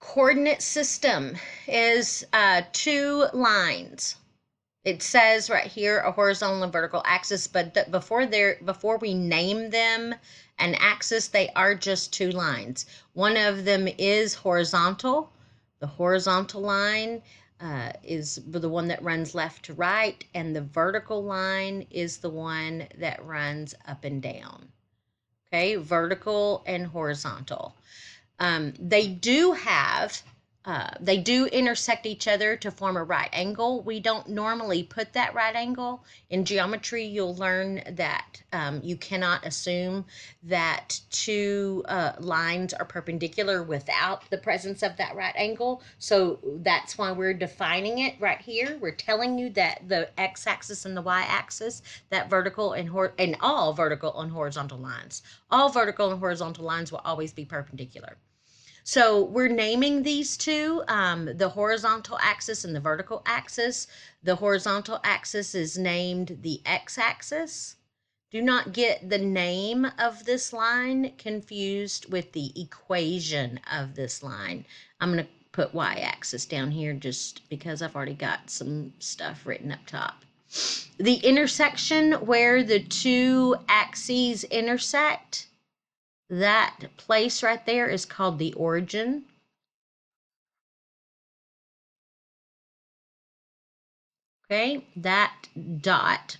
coordinate system is two lines. It says right here a horizontal and vertical axis, but before we name them an axis, they are just two lines. One of them is horizontal. The horizontal line is the one that runs left to right, and the vertical line is the one that runs up and down. Okay, vertical and horizontal. They do intersect each other to form a right angle. We don't normally put that right angle. In geometry, you'll learn that you cannot assume that two lines are perpendicular without the presence of that right angle. So that's why we're defining it right here. We're telling you that the x-axis and the y-axis, that vertical and all vertical and horizontal lines, all vertical and horizontal lines will always be perpendicular. So we're naming these two, the horizontal axis and the vertical axis. The horizontal axis is named the x-axis. Do not get the name of this line confused with the equation of this line. I'm going to put y-axis down here just because I've already got some stuff written up top. The intersection where the two axes intersect, that place right there is called the origin. Okay, that dot,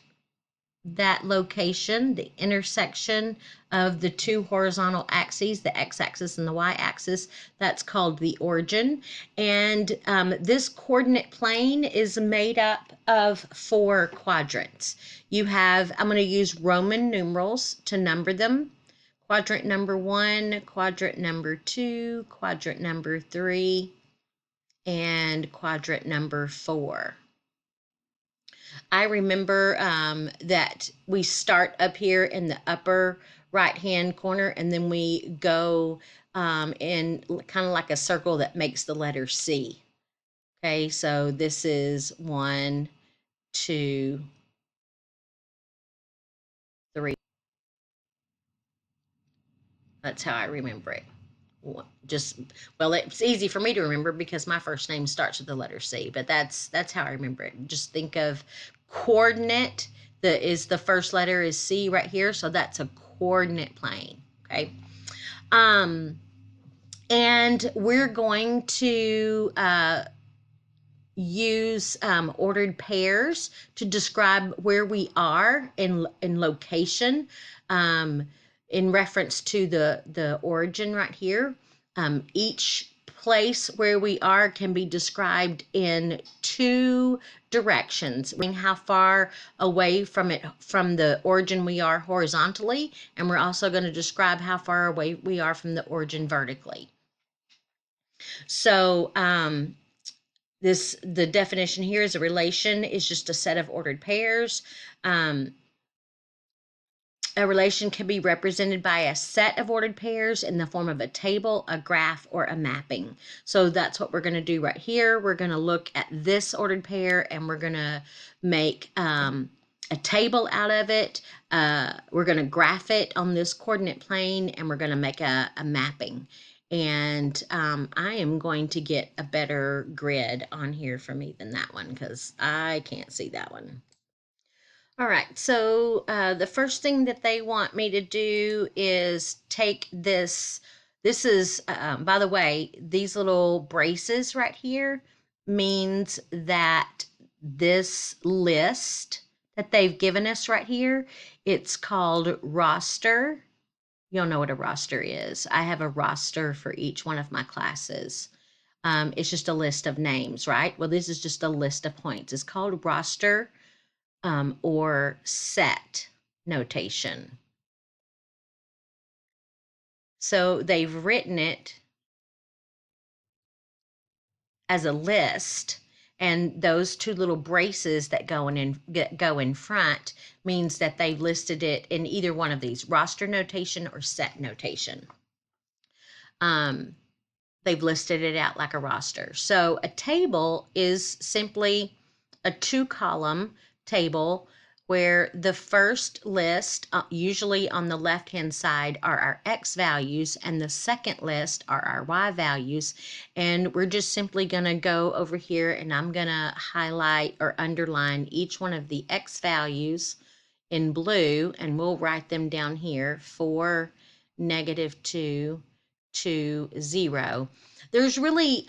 that location, the intersection of the two horizontal axes, the x-axis and the y-axis, that's called the origin. And this coordinate plane is made up of 4 quadrants. You have, I'm going to use Roman numerals to number them. Quadrant number 1, quadrant number 2, quadrant number 3, and quadrant number 4. I remember that we start up here in the upper right-hand corner, and then we go in kind of like a circle that makes the letter C. Okay, so this is 1, 2, 3. That's how I remember it. Well, it's easy for me to remember because my first name starts with the letter C, but that's how I remember it. Just think of coordinate. The first letter is C right here, so that's a coordinate plane. Okay. And we're going to use ordered pairs to describe where we are in location. In reference to the origin right here. Each place where we are can be described in 2 directions, meaning how far away from the origin we are horizontally, and we're also going to describe how far away we are from the origin vertically. So the definition here is a relation is just a set of ordered pairs. A relation can be represented by a set of ordered pairs in the form of a table, a graph, or a mapping. So that's what we're going to do right here. We're going to look at this ordered pair, and we're going to make a table out of it. We're going to graph it on this coordinate plane, and we're going to make a mapping. And I am going to get a better grid on here for me than that one because I can't see that one. All right, so the first thing that they want me to do is take this. This is, by the way, these little braces right here means that this list that they've given us right here, it's called roster. You'll know what a roster is. I have a roster for each one of my classes. It's just a list of names, right? Well, this is just a list of points. It's called roster. Or set notation. So they've written it as a list, and those 2 little braces that go in front means that they've listed it in either one of these, roster notation or set notation. They've listed it out like a roster. So a table is simply a 2-column table where the first list, usually on the left-hand side, are our X values, and the second list are our Y values. And we're just simply going to go over here, and I'm going to highlight or underline each one of the X values in blue, and we'll write them down here: 4, -2, 2, 0. There's really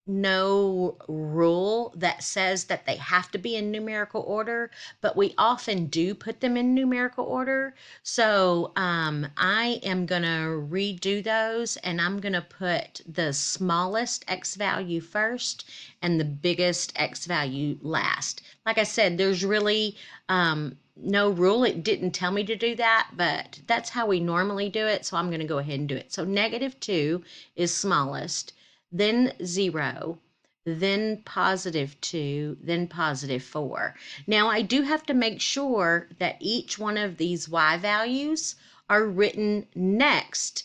no rule that says that they have to be in numerical order, but we often do put them in numerical order. So I am going to redo those, and I'm going to put the smallest X value first and the biggest X value last. Like I said, there's really no rule. It didn't tell me to do that, but that's how we normally do it. So I'm going to go ahead and do it. So -2 is smallest, then 0, then +2, then +4. Now I do have to make sure that each one of these Y values are written next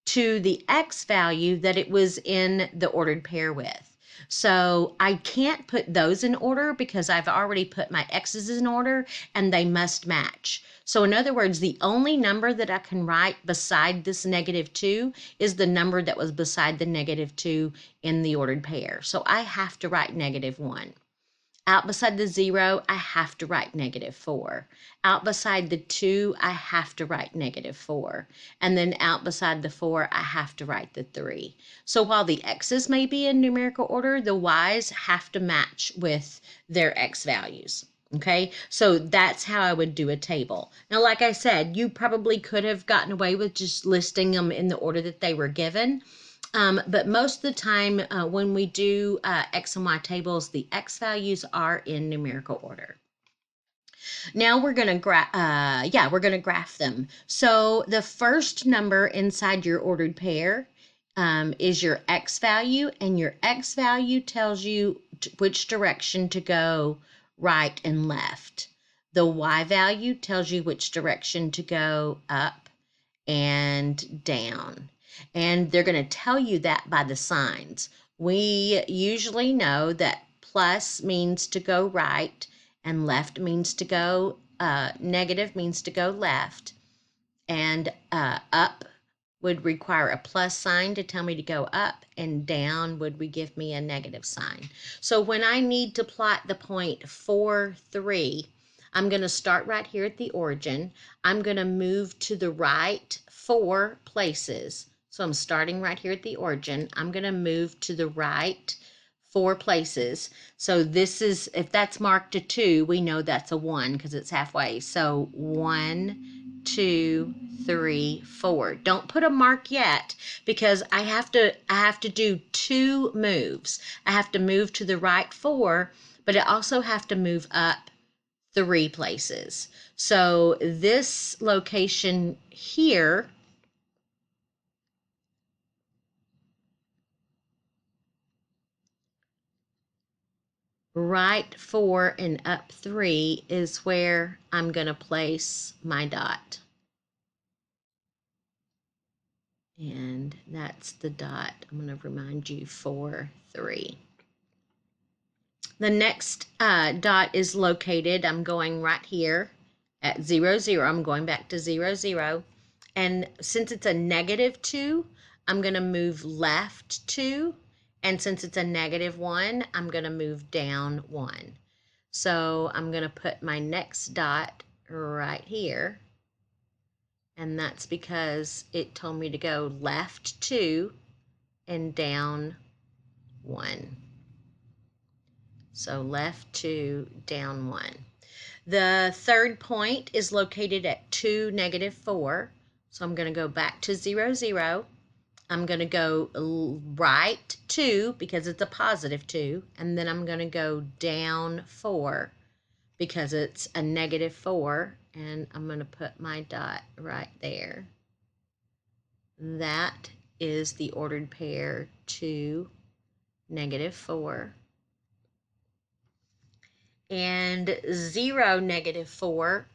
to the X value that it was in the ordered pair with. So I can't put those in order because I've already put my X's in order and they must match. So in other words, the only number that I can write beside this -2 is the number that was beside the -2 in the ordered pair. So I have to write -1. Out beside the 0, I have to write -4. Out beside the 2, I have to write -4. And then out beside the 4, I have to write the 3. So while the X's may be in numerical order, the Y's have to match with their X values. Okay, so that's how I would do a table. Now, like I said, you probably could have gotten away with just listing them in the order that they were given. But most of the time when we do X and Y tables, the X values are in numerical order. Now we're going to graph them. So the first number inside your ordered pair is your X value, and your X value tells you which direction to go, right and left. The Y value tells you which direction to go, up and down. And they're going to tell you that by the signs. We usually know that plus means to go right, and left means to go, negative means to go left, and up would require a plus sign to tell me to go up, and down would give me a negative sign. So when I need to plot the point 4, 3, I'm going to start right here at the origin. I'm going to move to the right 4 places. So I'm starting right here at the origin. I'm going to move to the right 4 places. So this is, if that's marked a 2, we know that's a 1 because it's halfway. So 1, 2, 3, 4. Don't put a mark yet because I have to do 2 moves. I have to move to the right 4, but I also have to move up 3 places. So this location here right 4 and up 3 is where I'm going to place my dot. And that's the dot. I'm going to remind you 4, 3. The next dot is located, I'm going right here at 0, 0. I'm going back to 0, 0. And since it's a -2, I'm going to move left 2. And since it's a -1, I'm going to move down 1. So I'm going to put my next dot right here. And that's because it told me to go left 2 and down 1. So left 2, down 1. The third point is located at 2, -4. So I'm going to go back to 0, 0. I'm going to go right 2 because it's a +2. And then I'm going to go down 4 because it's a -4. And I'm going to put my dot right there. That is the ordered pair 2, -4. And 0, -4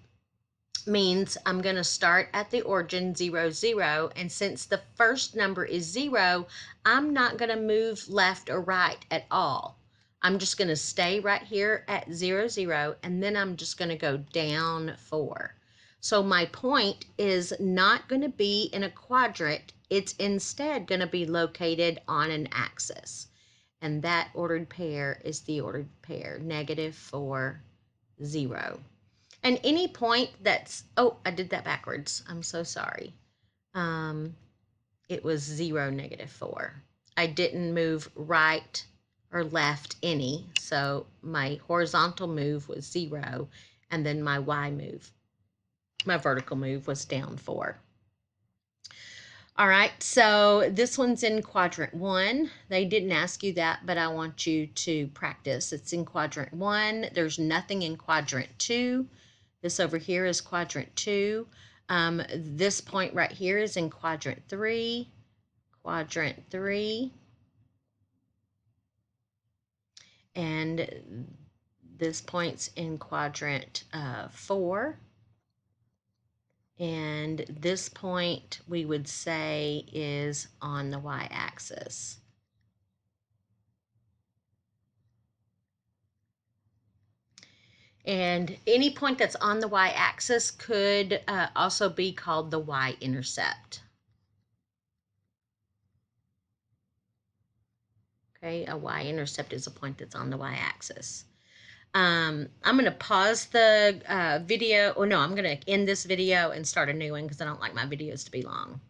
means I'm going to start at the origin 0, 0. And since the first number is 0, I'm not going to move left or right at all. I'm just going to stay right here at 0, 0, and then I'm just going to go down 4. So my point is not going to be in a quadrant. It's instead going to be located on an axis. And that ordered pair is the ordered pair, negative 4, 0. And any point that's, oh, I did that backwards. I'm so sorry. It was 0, negative 4. I didn't move right or left any, so my horizontal move was 0, and then my Y move, my vertical move was down 4. All right, so this one's in quadrant 1. They didn't ask you that, but I want you to practice. It's in quadrant 1. There's nothing in quadrant 2. This over here is quadrant 2. This point right here is in quadrant 3. Quadrant 3. And this point's in quadrant 4. And this point we would say is on the y-axis. And any point that's on the y-axis could also be called the y-intercept. Okay, a y-intercept is a point that's on the y-axis. I'm going to pause the video. Oh, no, I'm going to end this video and start a new one because I don't like my videos to be long.